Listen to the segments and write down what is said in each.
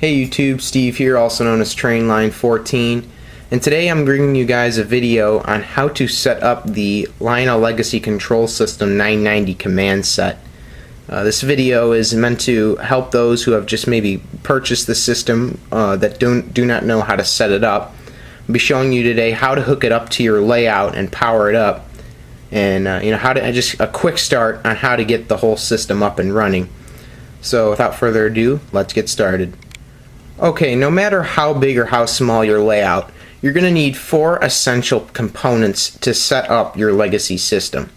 Hey YouTube, Steve here, also known as Trainline14, and today I'm bringing you guys a video on how to set up the Lionel Legacy Control System 990 command set. This video is meant to help those who have just maybe purchased the system that do not know how to set it up. I'll be showing you today how to hook it up to your layout and power it up, and how to just a quick start on how to get the whole system up and running. So without further ado, let's get started. Okay, no matter how big or how small your layout, you're going to need 4 essential components to set up your legacy system.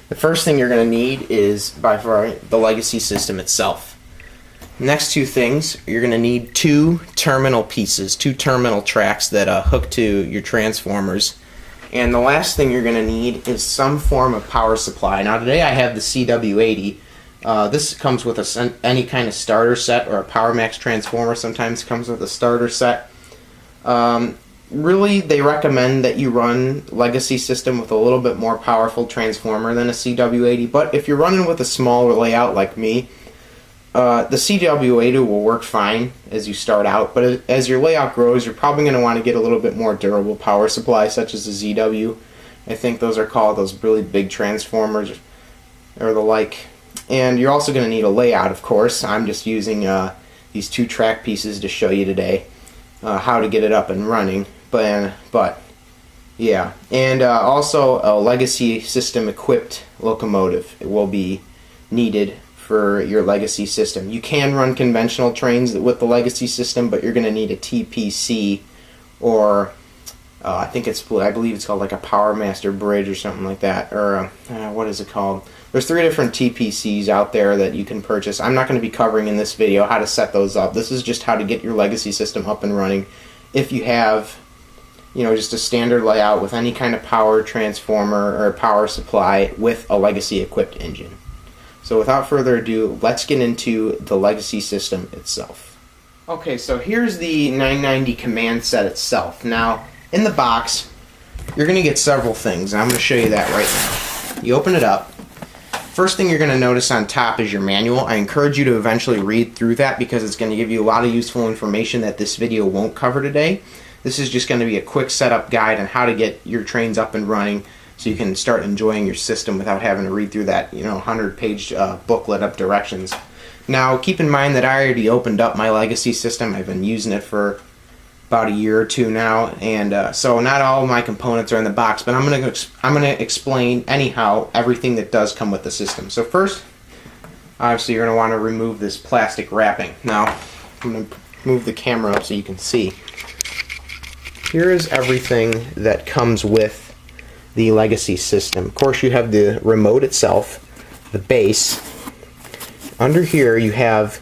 The first thing you're going to need is by far the legacy system itself. Next 2 things, you're going to need 2 terminal pieces, 2 terminal tracks that hook to your transformers. And the last thing you're going to need is some form of power supply. Now today I have the CW80. This comes with any kind of starter set, or a Power Max transformer sometimes comes with a starter set. Really, they recommend that you run legacy system with a little bit more powerful transformer than a CW80, but if you're running with a smaller layout like me, the CW80 will work fine as you start out, but as your layout grows, you're probably going to want to get a little bit more durable power supply, such as the ZW. I think those are called those really big transformers or the like. And you're also going to need a layout, of course. I'm just using these 2 track pieces to show you today how to get it up and running. But yeah, and also a legacy system equipped locomotive. It will be needed for your legacy system. You can run conventional trains with the legacy system, but you're going to need a TPC, or I believe it's called like a Power Master Bridge or something like that, or what is it called? There's 3 different TPCs out there that you can purchase. I'm not going to be covering in this video how to set those up. This is just how to get your legacy system up and running if you have, just a standard layout with any kind of power transformer or power supply with a legacy equipped engine. So without further ado, let's get into the legacy system itself. Okay, so here's the 990 command set itself. Now, in the box, you're going to get several things, and I'm going to show you that right now. You open it up. First thing you're going to notice on top is your manual. I encourage you to eventually read through that because it's going to give you a lot of useful information that this video won't cover today. This is just going to be a quick setup guide on how to get your trains up and running so you can start enjoying your system without having to read through that 100-page booklet of directions. Now keep in mind that I already opened up my legacy system. I've been using it for about a year or 2 now, and so not all of my components are in the box, but I'm gonna explain anyhow everything that does come with the system. So first, obviously you're gonna want to remove this plastic wrapping. Now I'm gonna move the camera up so you can see. Here is everything that comes with the legacy system. Of course, you have the remote itself, the base. Under here you have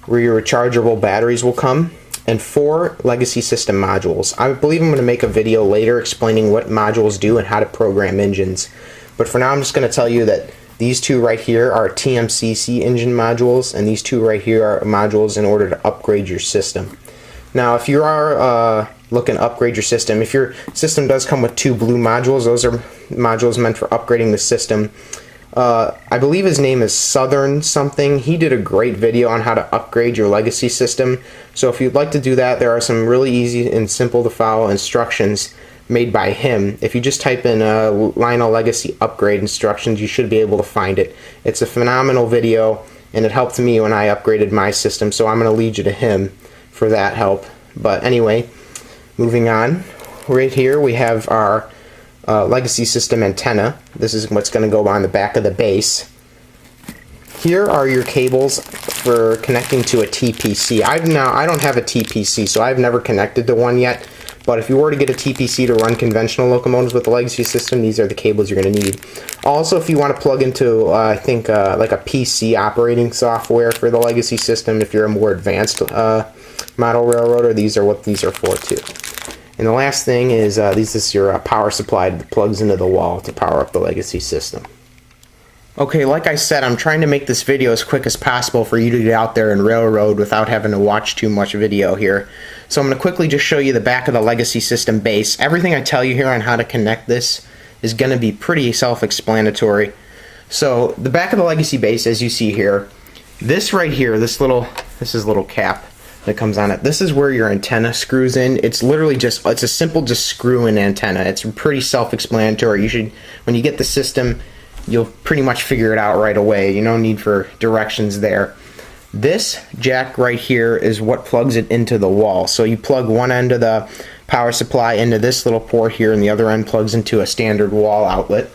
where your rechargeable batteries will come, and 4 legacy system modules. I believe I'm going to make a video later explaining what modules do and how to program engines. But for now I'm just going to tell you that these 2 right here are TMCC engine modules, and these 2 right here are modules in order to upgrade your system. Now if you are looking to upgrade your system, if your system does come with 2 blue modules, those are modules meant for upgrading the system. I believe his name is Southern something. He did a great video on how to upgrade your legacy system. So if you'd like to do that, there are some really easy and simple to follow instructions made by him. If you just type in Lionel Legacy upgrade instructions, you should be able to find it. It's a phenomenal video, and it helped me when I upgraded my system, so I'm going to lead you to him for that help. But anyway, moving on. Right here we have our legacy system antenna. This is what's going to go on the back of the base. Here are your cables for connecting to a TPC. I don't have a TPC, so I've never connected to one yet. But if you were to get a TPC to run conventional locomotives with the legacy system, these are the cables you're going to need. Also, if you want to plug into, I think, like a PC operating software for the legacy system, if you're a more advanced model railroader, these are what these are for too. And the last thing is this is your power supply that plugs into the wall to power up the legacy system. Okay, like I said, I'm trying to make this video as quick as possible for you to get out there and railroad without having to watch too much video here. So I'm going to quickly just show you the back of the legacy system base. Everything I tell you here on how to connect this is going to be pretty self-explanatory. So the back of the legacy base, as you see here, this right here, this is a little cap. that comes on it. This is where your antenna screws in. It's literally just, it's a simple just screw in antenna. It's pretty self-explanatory. You should, when you get the system, you'll pretty much figure it out right away. You don't need for directions there. This jack right here is what plugs it into the wall. So you plug one end of the power supply into this little port here, and the other end plugs into a standard wall outlet.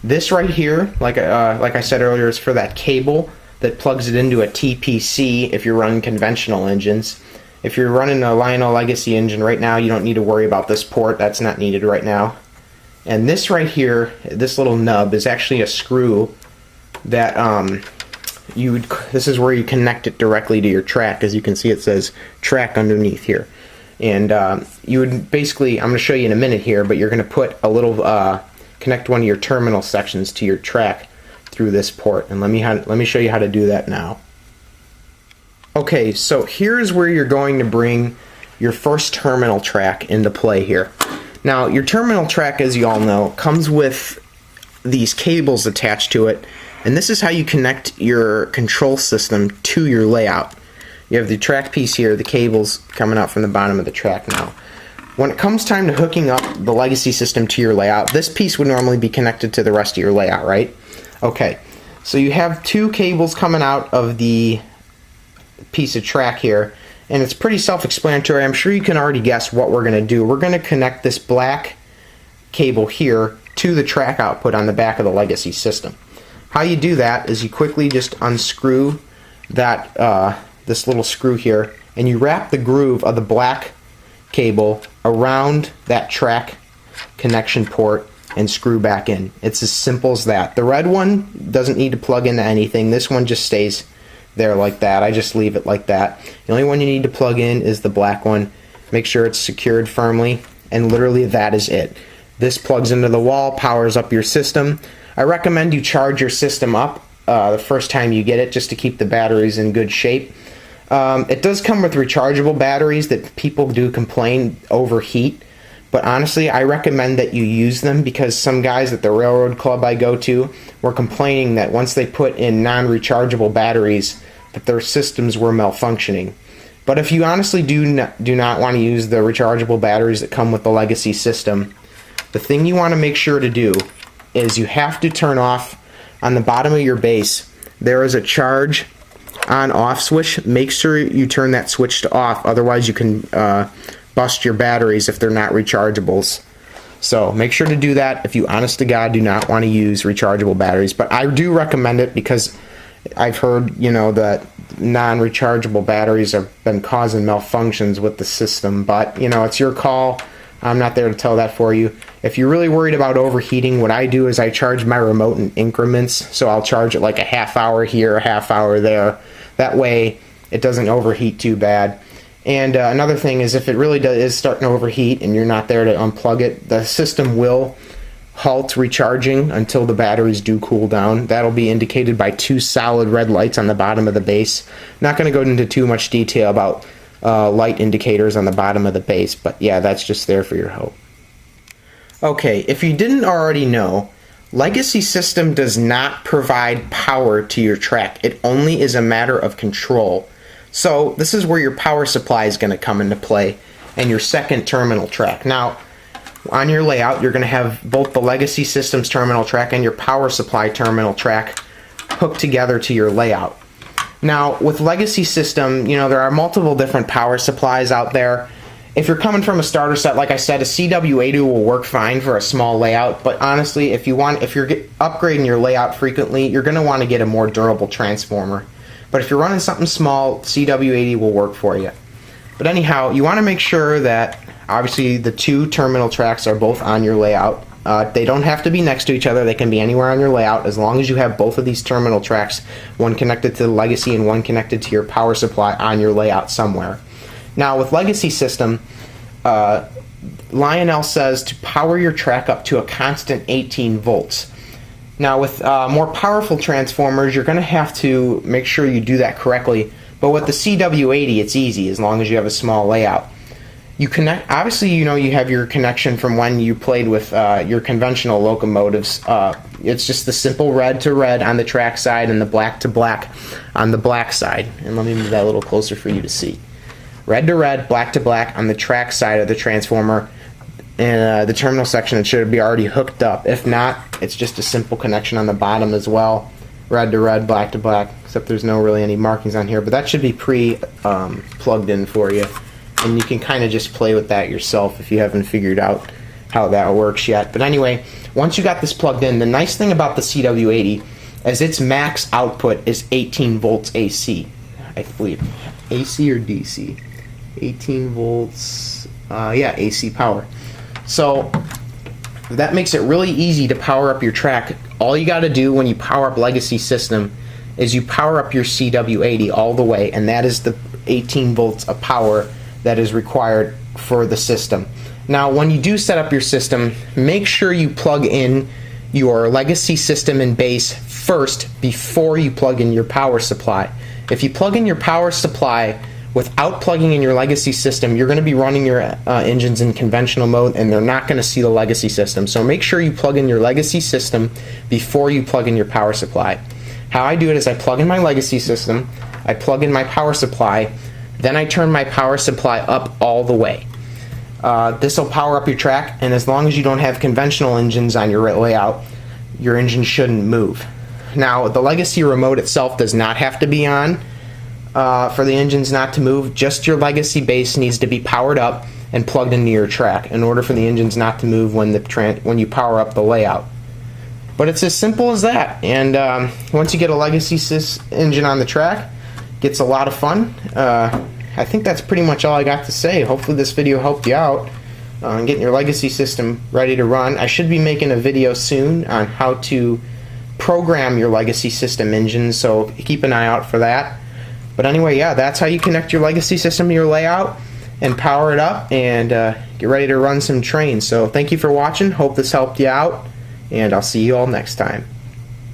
This right here, like I said earlier, is for that cable that plugs it into a TPC if you're running conventional engines. If you're running a Lionel Legacy engine right now, you don't need to worry about this port. That's not needed right now. And this right here, this little nub, is actually a screw that this is where you connect it directly to your track. As you can see, it says track underneath here. And you would basically, I'm going to show you in a minute here, but you're going to put a little, connect one of your terminal sections to your track through this port. And let me show you how to do that now. Okay, so here's where you're going to bring your first terminal track into play here. Now, your terminal track, as you all know, comes with these cables attached to it, and this is how you connect your control system to your layout. You have the track piece here, the cables coming out from the bottom of the track now. When it comes time to hooking up the Legacy system to your layout, this piece would normally be connected to the rest of your layout, right? Okay, so you have two cables coming out of the piece of track here, and it's pretty self-explanatory. I'm sure you can already guess what we're going to do. We're going to connect this black cable here to the track output on the back of the Legacy system. How you do that is you quickly just unscrew that this little screw here, and you wrap the groove of the black cable around that track connection port and screw back in. It's as simple as that. The red one doesn't need to plug into anything. This one just stays there like that. I just leave it like that. The only one you need to plug in is the black one. Make sure it's secured firmly, and literally that is it. This plugs into the wall, powers up your system. I recommend you charge your system up the first time you get it, just to keep the batteries in good shape. It does come with rechargeable batteries that people do complain overheat, but honestly I recommend that you use them, because some guys at the railroad club I go to were complaining that once they put in non-rechargeable batteries that their systems were malfunctioning. But if you honestly do not want to use the rechargeable batteries that come with the Legacy system, the thing you want to make sure to do is you have to turn off on the bottom of your base. There is a charge on off switch. Make sure you turn that switch to off, otherwise you can bust your batteries if they're not rechargeables. So make sure to do that if you honest to God do not want to use rechargeable batteries. But I do recommend it, because I've heard, you know, that non-rechargeable batteries have been causing malfunctions with the system. But, you know, it's your call. I'm not there to tell that for you. If you're really worried about overheating, what I do is I charge my remote in increments. So I'll charge it like a half hour here, a half hour there. That way it doesn't overheat too bad. And another thing is, if it really is starting to overheat and you're not there to unplug it, the system will halt recharging until the batteries do cool down. That'll be indicated by two solid red lights on the bottom of the base. Not going to go into too much detail about light indicators on the bottom of the base, but yeah, that's just there for your help. Okay, if you didn't already know, Legacy system does not provide power to your track. It only is a matter of control. So this is where your power supply is going to come into play, and your second terminal track. Now, on your layout, you're going to have both the Legacy system's terminal track and your power supply terminal track hooked together to your layout. Now, with Legacy system, you know, there are multiple different power supplies out there. If you're coming from a starter set, like I said, a CW82 will work fine for a small layout, but honestly, if you're upgrading your layout frequently, you're going to want to get a more durable transformer. But if you're running something small, CW80 will work for you. But anyhow, you want to make sure that obviously the two terminal tracks are both on your layout. They don't have to be next to each other. They can be anywhere on your layout, as long as you have both of these terminal tracks, one connected to the Legacy and one connected to your power supply on your layout somewhere. Now, with Legacy system, Lionel says to power your track up to a constant 18 volts. Now, with more powerful transformers, you're going to have to make sure you do that correctly. But with the CW80, it's easy, as long as you have a small layout. You connect. Obviously, you know, you have your connection from when you played with your conventional locomotives. It's just the simple red to red on the track side and the black to black on the black side. And let me move that a little closer for you to see. red to red, black to black on the track side of the transformer, and the terminal section, it should be already hooked up. If not, it's just a simple connection on the bottom as well, red to red, black to black, except there's no really any markings on here, but that should be plugged in for you, and you can kind of just play with that yourself if you haven't figured out how that works yet. But anyway, once you got this plugged in, the nice thing about the CW80 is its max output is 18 volts AC, I believe. AC or DC? 18 volts, yeah, AC power. So that makes it really easy to power up your track. All you got to do when you power up Legacy System is you power up your CW80 all the way, and that is the 18 volts of power that is required for the system. Now, when you do set up your system, make sure you plug in your Legacy System and base first before you plug in your power supply. If you plug in your power supply without plugging in your Legacy System, you're going to be running your engines in conventional mode, and they're not going to see the Legacy System. So make sure you plug in your Legacy System before you plug in your power supply. How I do it is I plug in my Legacy System, I plug in my power supply, then I turn my power supply up all the way. This will power up your track, and as long as you don't have conventional engines on your layout, your engine shouldn't move. Now, the Legacy remote itself does not have to be on for the engines not to move. Just your Legacy base needs to be powered up and plugged into your track in order for the engines not to move when you power up the layout. But it's as simple as that, and once you get a Legacy engine on the track, it gets a lot of fun. I think that's pretty much all I got to say. Hopefully this video helped you out on getting your Legacy System ready to run. I should be making a video soon on how to program your Legacy System engine, so keep an eye out for that. But anyway, yeah, that's how you connect your Legacy System to your layout and power it up and get ready to run some trains. So thank you for watching. Hope this helped you out, and I'll see you all next time.